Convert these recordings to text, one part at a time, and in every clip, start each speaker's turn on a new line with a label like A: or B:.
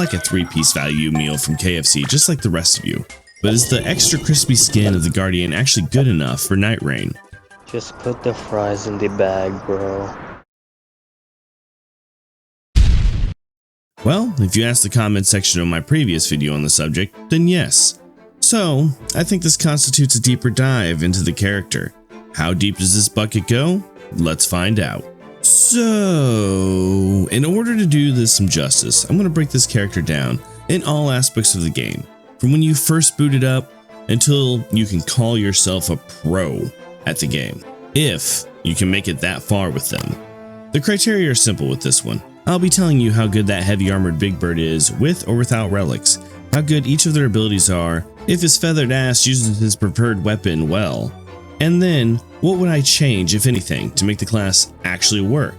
A: like a 3-piece value meal from KFC just like the rest of you. But is the extra crispy skin of the Guardian actually good enough for Nightreign?
B: Just put the fries in the bag, bro.
A: Well, if you asked the comment section of my previous video on the subject, then yes. So, I think this constitutes a deeper dive into the character. How deep does this bucket go? Let's find out. So, in order to do this some justice, I'm going to break this character down in all aspects of the game. From when you first boot it up until you can call yourself a pro at the game, if you can make it that far with them. The criteria are simple with this one. I'll be telling you how good that heavy armored big bird is with or without relics, how good each of their abilities are, if his feathered ass uses his preferred weapon well, and then what would I change, if anything, to make the class actually work.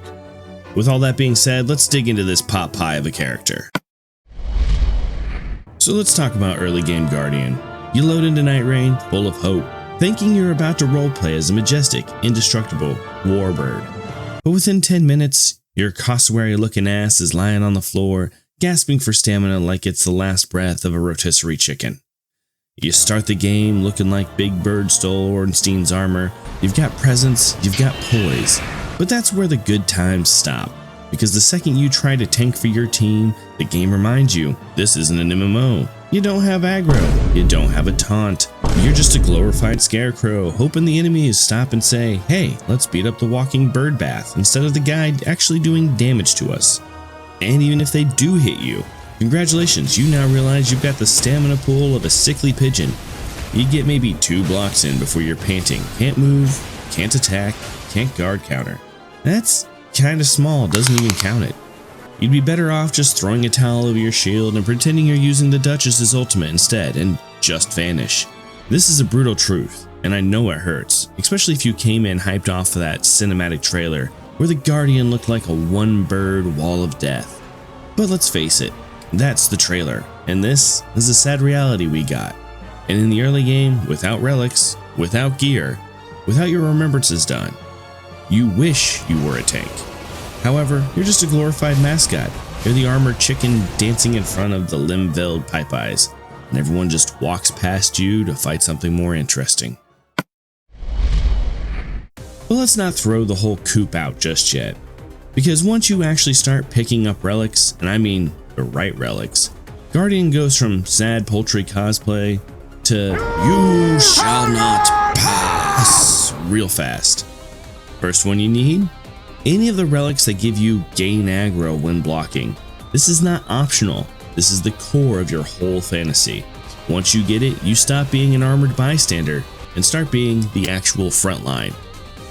A: With all that being said, let's dig into this pot pie of a character. So let's talk about early game Guardian. You load into Nightreign full of hope, thinking you're about to roleplay as a majestic, indestructible warbird. But within 10 minutes, your cassowary looking ass is lying on the floor, gasping for stamina like it's the last breath of a rotisserie chicken. You start the game looking like Big Bird stole Ornstein's armor, you've got presence, you've got poise, but that's where the good times stop. Because the second you try to tank for your team, the game reminds you, this isn't an MMO. You don't have aggro, you don't have a taunt, you're just a glorified scarecrow hoping the enemies stop and say, hey, let's beat up the walking bird bath instead of the guy actually doing damage to us. And even if they do hit you, congratulations, you now realize you've got the stamina pool of a sickly pigeon. You get maybe 2 blocks in before you're panting, can't move, can't attack, can't guard counter. That's kinda small, doesn't even count it. You'd be better off just throwing a towel over your shield and pretending you're using the Duchess's ultimate instead and just vanish. This is a brutal truth, and I know it hurts, especially if you came in hyped off of that cinematic trailer where the Guardian looked like a one-bird wall of death. But let's face it, that's the trailer, and this is the sad reality we got. And in the early game, without relics, without gear, without your remembrances done, you wish you were a tank. However, you're just a glorified mascot. You're the armored chicken dancing in front of the limb-veiled pipe eyes, and everyone just walks past you to fight something more interesting. But let's not throw the whole coop out just yet, because once you actually start picking up relics, and I mean the right relics, Guardian goes from sad poultry cosplay to you shall not pass real fast. First one you need? Any of the relics that give you gain aggro when blocking. This is not optional, this is the core of your whole fantasy. Once you get it, you stop being an armored bystander and start being the actual front line.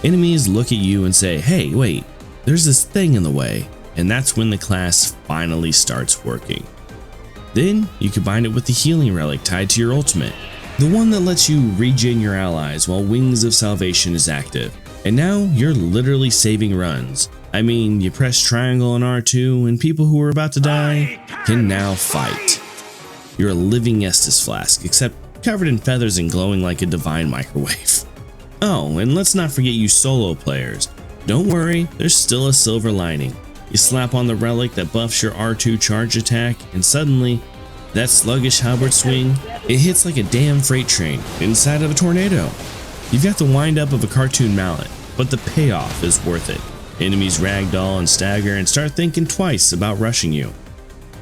A: Enemies look at you and say, hey, wait, there's this thing in the way, and that's when the class finally starts working. Then you combine it with the healing relic tied to your ultimate, the one that lets you regen your allies while Wings of Salvation is active. And now you're literally saving runs. I mean, you press triangle on R2 and people who are about to die can now fight. You're a living Estus flask, except covered in feathers and glowing like a divine microwave. Oh, and let's not forget you solo players. Don't worry, there's still a silver lining. You slap on the relic that buffs your R2 charge attack, and suddenly, that sluggish halberd swing, it hits like a damn freight train inside of a tornado. You've got the wind up of a cartoon mallet, but the payoff is worth it. Enemies ragdoll and stagger and start thinking twice about rushing you.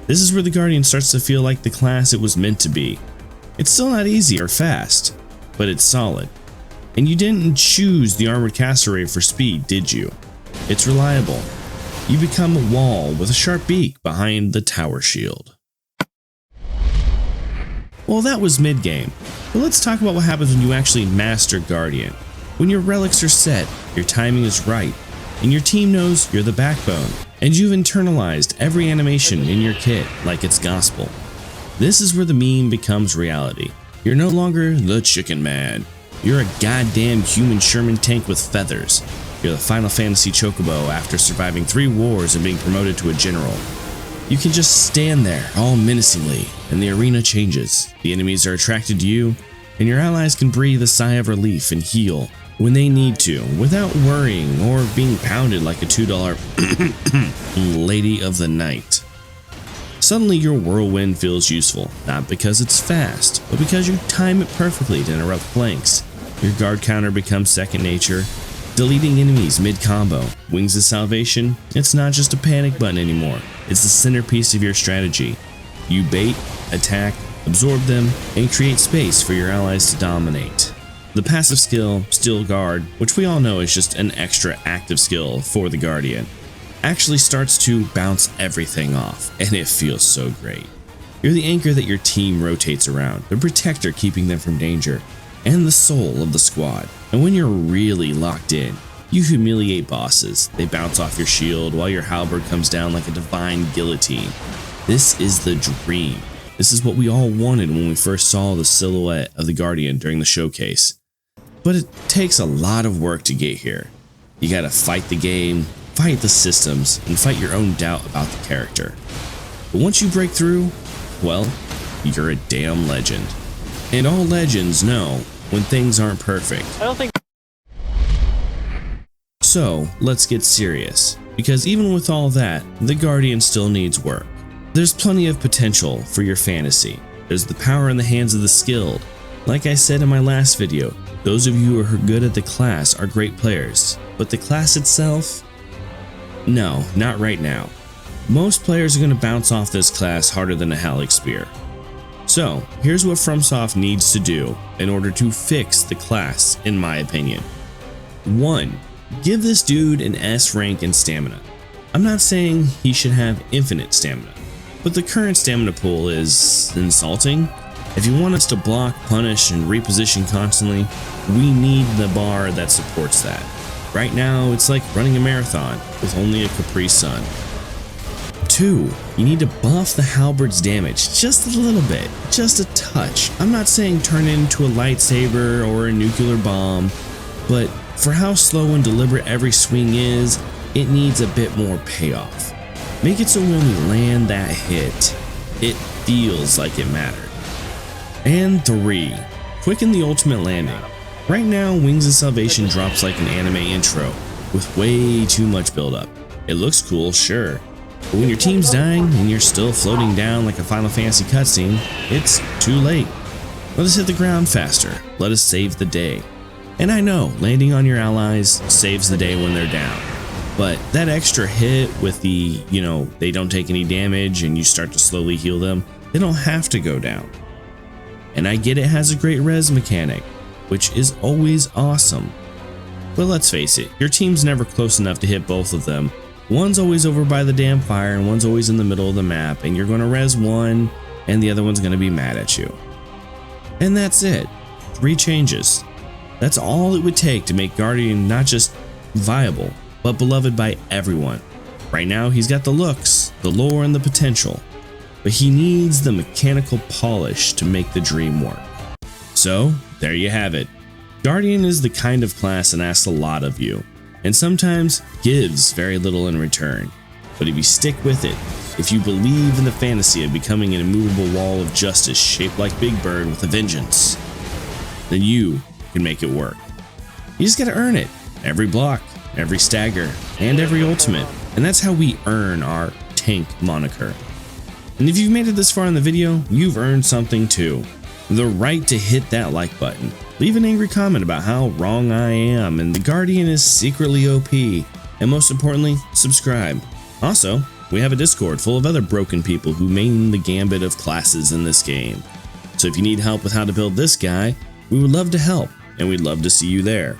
A: This is where the Guardian starts to feel like the class it was meant to be. It's still not easy or fast, but it's solid. And you didn't choose the armored cassowary for speed, did you? It's reliable. You become a wall with a sharp beak behind the tower shield. Well, that was mid-game, but let's talk about what happens when you actually master Guardian. When your relics are set, your timing is right, and your team knows you're the backbone, and you've internalized every animation in your kit like it's gospel. This is where the meme becomes reality. You're no longer the chicken man. You're a goddamn human Sherman tank with feathers. You're the Final Fantasy Chocobo after surviving 3 wars and being promoted to a general. You can just stand there all menacingly, and the arena changes. The enemies are attracted to you, and your allies can breathe a sigh of relief and heal when they need to, without worrying or being pounded like a $2 lady of the night. Suddenly your whirlwind feels useful, not because it's fast, but because you time it perfectly to interrupt flanks. Your guard counter becomes second nature, deleting enemies mid-combo. Wings of Salvation, it's not just a panic button anymore, it's the centerpiece of your strategy. You bait, attack, absorb them, and create space for your allies to dominate. The passive skill, Steel Guard, which we all know is just an extra active skill for the Guardian, actually starts to bounce everything off, and it feels so great. You're the anchor that your team rotates around, the protector keeping them from danger, and the soul of the squad. And when you're really locked in, you humiliate bosses. They bounce off your shield while your halberd comes down like a divine guillotine. This is the dream. This is what we all wanted when we first saw the silhouette of the Guardian during the showcase. But it takes a lot of work to get here. You gotta fight the game, fight the systems, and fight your own doubt about the character. But once you break through, well, you're a damn legend. And all legends know when things aren't perfect.
B: I don't think.
A: So let's get serious, because even with all that, the Guardian still needs work. There's plenty of potential for your fantasy. There's the power in the hands of the skilled. Like I said in my last video, those of you who are good at the class are great players, but the class itself? No, not right now. Most players are going to bounce off this class harder than a Halleck Spear. So, here's what FromSoft needs to do in order to fix the class, in my opinion. 1. Give this dude an S rank in stamina. I'm not saying he should have infinite stamina, but the current stamina pool is insulting. If you want us to block, punish, and reposition constantly, we need the bar that supports that. Right now, it's like running a marathon with only a Capri Sun. 2. You need to buff the halberd's damage just a little bit, just a touch. I'm not saying turn it into a lightsaber or a nuclear bomb, but for how slow and deliberate every swing is, it needs a bit more payoff. Make it so when we land that hit, it feels like it mattered. And 3. Quicken the ultimate landing. Right now, Wings of Salvation drops like an anime intro, with way too much buildup. It looks cool, sure, but when your team's dying and you're still floating down like a Final Fantasy cutscene, it's too late. Let us hit the ground faster. Let us save the day. And I know, landing on your allies saves the day when they're down, but that extra hit with the, they don't take any damage and you start to slowly heal them, they don't have to go down. And I get it has a great res mechanic, which is always awesome. But let's face it, your team's never close enough to hit both of them. One's always over by the damn fire and one's always in the middle of the map, and you're going to res one and the other one's going to be mad at you. And that's it. 3 changes. That's all it would take to make Guardian not just viable, but beloved by everyone. Right now he's got the looks, the lore, and the potential, but he needs the mechanical polish to make the dream work. So, there you have it. Guardian is the kind of class that asks a lot of you, and sometimes gives very little in return. But if you stick with it, if you believe in the fantasy of becoming an immovable wall of justice shaped like Big Bird with a vengeance, then you can make it work. You just gotta earn it. Every block, every stagger, and every ultimate. And that's how we earn our tank moniker. And if you've made it this far in the video, you've earned something too. The right to hit that like button. Leave an angry comment about how wrong I am and the Guardian is secretly OP. And most importantly, subscribe. Also, we have a Discord full of other broken people who main the gambit of classes in this game. So if you need help with how to build this guy, we would love to help, and we'd love to see you there.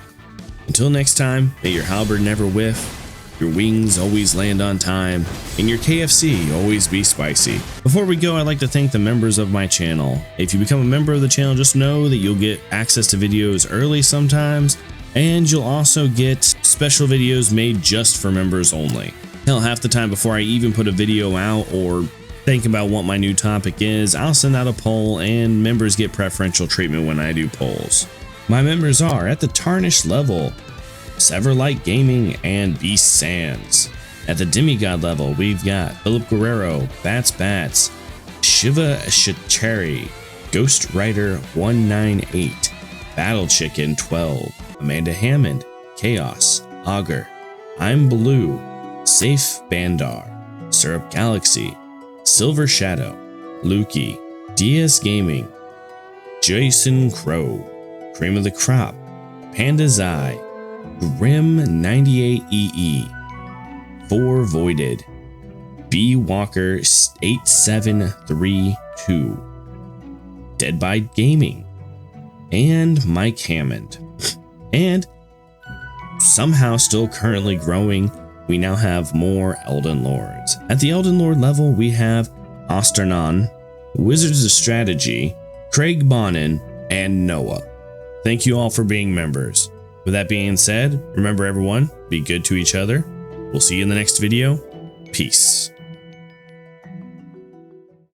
A: Until next time, may your halberd never whiff, your wings always land on time, and your KFC always be spicy. Before we go, I'd like to thank the members of my channel. If you become a member of the channel, just know that you'll get access to videos early sometimes, and you'll also get special videos made just for members only. Hell, half the time before I even put a video out or think about what my new topic is, I'll send out a poll and members get preferential treatment when I do polls. My members are at the Tarnished level, Severlight Gaming, and Beast Sands. At the Demigod level, we've got Philip Guerrero, Bats, Shiva Shachari, Ghost Rider 198, Battle Chicken 12, Amanda Hammond, Chaos, Augur, I'm Blue, Safe Bandar, Syrup Galaxy, Silver Shadow, Lukey, DS Gaming, Jason Crow, Cream of the Crop, Panda's Eye, Grim98EE, 4 Voided, B Walker 8732, Dead by Gaming, and Mike Hammond. And somehow still currently growing, we now have more Elden Lords. At the Elden Lord level, we have Osternon, Wizards of Strategy, Craig Bonin, and Noah. Thank you all for being members. With that being said, remember everyone, be good to each other. We'll see you in the next video. Peace.